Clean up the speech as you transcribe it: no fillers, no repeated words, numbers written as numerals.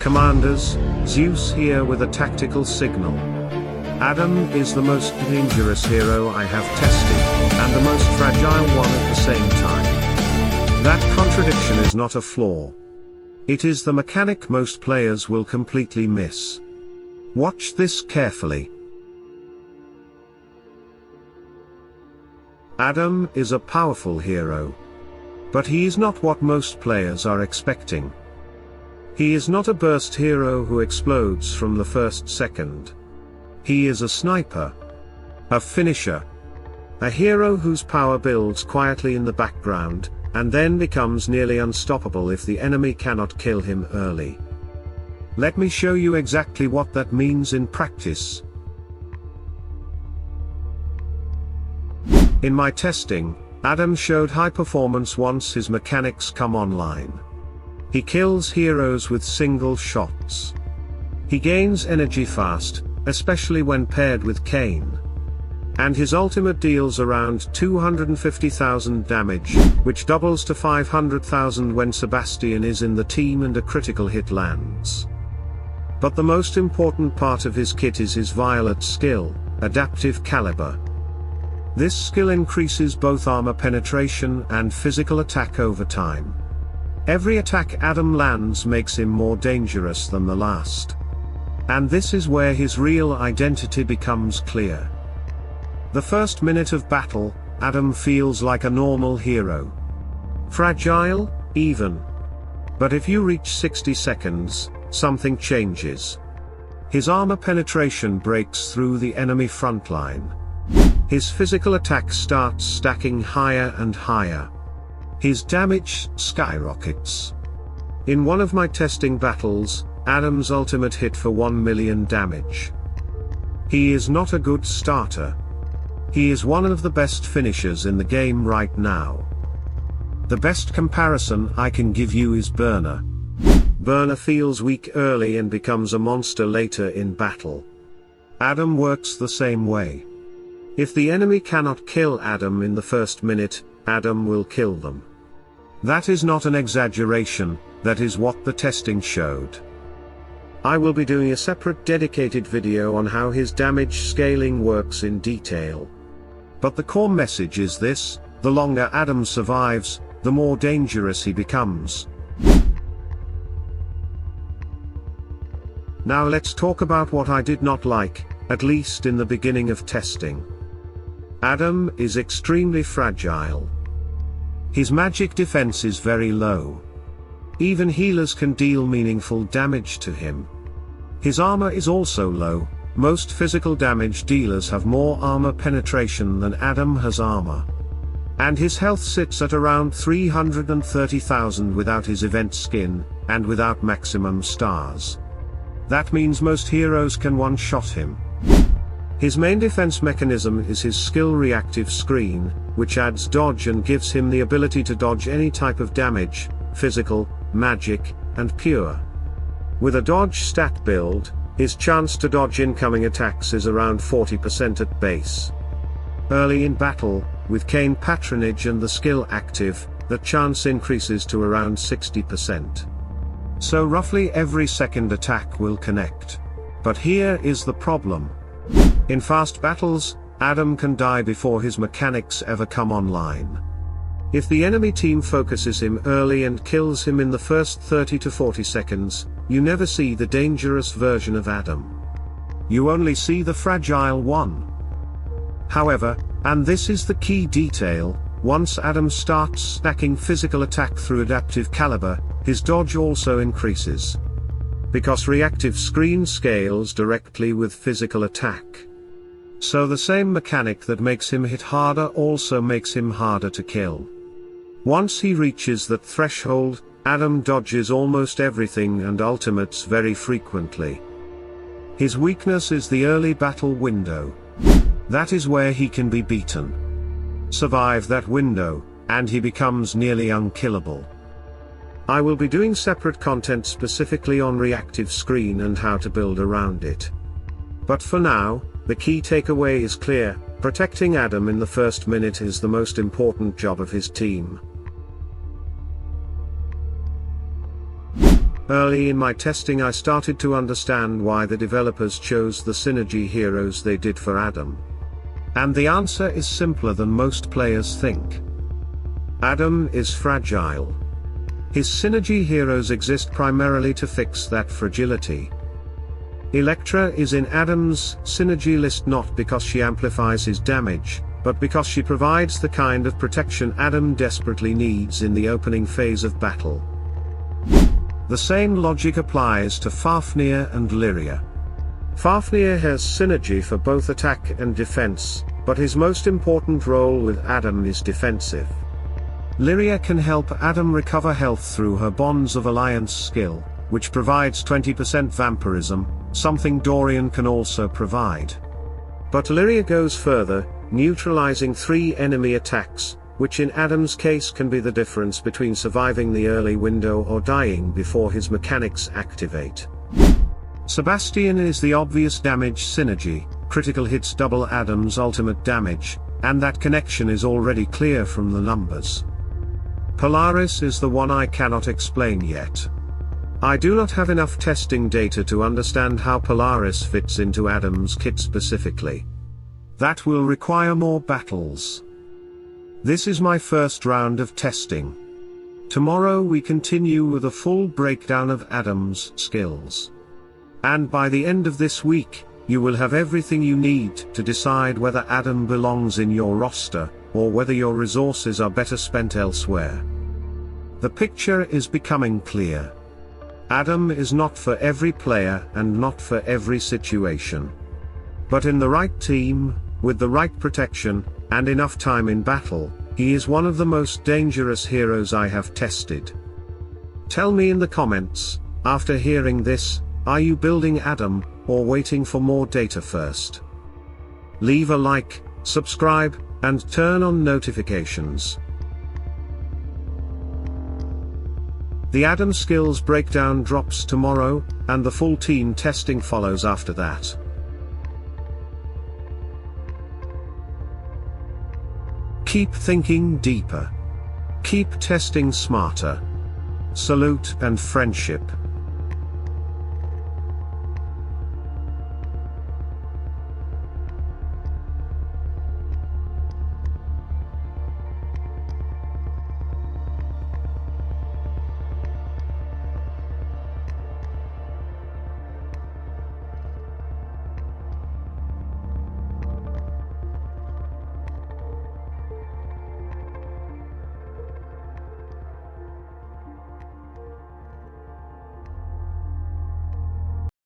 Commanders, Zeus here with a tactical signal. Adam is the most dangerous hero I have tested, and the most fragile one at the same time. That contradiction is not a flaw. It is the mechanic most players will completely miss. Watch this carefully. Adam is a powerful hero. But he is not what most players are expecting. He is not a burst hero who explodes from the first second. He is a sniper. A finisher. A hero whose power builds quietly in the background, and then becomes nearly unstoppable if the enemy cannot kill him early. Let me show you exactly what that means in practice. In my testing, Adam showed high performance once his mechanics come online. He kills heroes with single shots. He gains energy fast, especially when paired with Cain. And his ultimate deals around 250,000 damage, which doubles to 500,000 when Sebastian is in the team and a critical hit lands. But the most important part of his kit is his violet skill, Adaptive Caliber. This skill increases both armor penetration and physical attack over time. Every attack Adam lands makes him more dangerous than the last. And this is where his real identity becomes clear. The first minute of battle, Adam feels like a normal hero. Fragile, even. But if you reach 60 seconds, something changes. His armor penetration breaks through the enemy front line. His physical attack starts stacking higher and higher. His damage skyrockets. In one of my testing battles, Adam's ultimate hit for 1 million damage. He is not a good starter. He is one of the best finishers in the game right now. The best comparison I can give you is Burner. Burner feels weak early and becomes a monster later in battle. Adam works the same way. If the enemy cannot kill Adam in the first minute, Adam will kill them. That is not an exaggeration, that is what the testing showed. I will be doing a separate dedicated video on how his damage scaling works in detail. But the core message is this: the longer Adam survives, the more dangerous he becomes. Now let's talk about what I did not like, at least in the beginning of testing. Adam is extremely fragile. His magic defense is very low. Even healers can deal meaningful damage to him. His armor is also low. Most physical damage dealers have more armor penetration than Adam has armor. And his health sits at around 330,000 without his event skin, and without maximum stars. That means most heroes can one-shot him. His main defense mechanism is his skill Reactive Screen, which adds dodge and gives him the ability to dodge any type of damage, physical, magic, and pure. With a dodge stat build, his chance to dodge incoming attacks is around 40% at base. Early in battle, with Cain patronage and the skill active, the chance increases to around 60%. So roughly every second attack will connect. But here is the problem. In fast battles, Adam can die before his mechanics ever come online. If the enemy team focuses him early and kills him in the first 30 to 40 seconds, you never see the dangerous version of Adam. You only see the fragile one. However, and this is the key detail, once Adam starts stacking physical attack through Adaptive Caliber, his dodge also increases. Because Reactive Screen scales directly with physical attack. So the same mechanic that makes him hit harder also makes him harder to kill. Once he reaches that threshold, Adam dodges almost everything and ultimates very frequently. His weakness is the early battle window. That is where he can be beaten. Survive that window, and he becomes nearly unkillable. I will be doing separate content specifically on Reactive Screen and how to build around it. But for now, the key takeaway is clear: protecting Adam in the first minute is the most important job of his team. Early in my testing I started to understand why the developers chose the synergy heroes they did for Adam. And the answer is simpler than most players think. Adam is fragile. His synergy heroes exist primarily to fix that fragility. Elektra is in Adam's synergy list not because she amplifies his damage, but because she provides the kind of protection Adam desperately needs in the opening phase of battle. The same logic applies to Fafnir and Lyria. Fafnir has synergy for both attack and defense, but his most important role with Adam is defensive. Lyria can help Adam recover health through her Bonds of Alliance skill, which provides 20% vampirism, something Dorian can also provide. But Lyria goes further, neutralizing 3 enemy attacks, which in Adam's case can be the difference between surviving the early window or dying before his mechanics activate. Sebastian is the obvious damage synergy, critical hits double Adam's ultimate damage, and that connection is already clear from the numbers. Polaris is the one I cannot explain yet. I do not have enough testing data to understand how Polaris fits into Adam's kit specifically. That will require more battles. This is my first round of testing. Tomorrow we continue with a full breakdown of Adam's skills. And by the end of this week, you will have everything you need to decide whether Adam belongs in your roster, or whether your resources are better spent elsewhere. The picture is becoming clear. Adam is not for every player and not for every situation. But in the right team, with the right protection, and enough time in battle, he is one of the most dangerous heroes I have tested. Tell me in the comments, after hearing this, are you building Adam, or waiting for more data first? Leave a like, subscribe, and turn on notifications. The Adam skills breakdown drops tomorrow, and the full team testing follows after that. Keep thinking deeper. Keep testing smarter. Salute and friendship.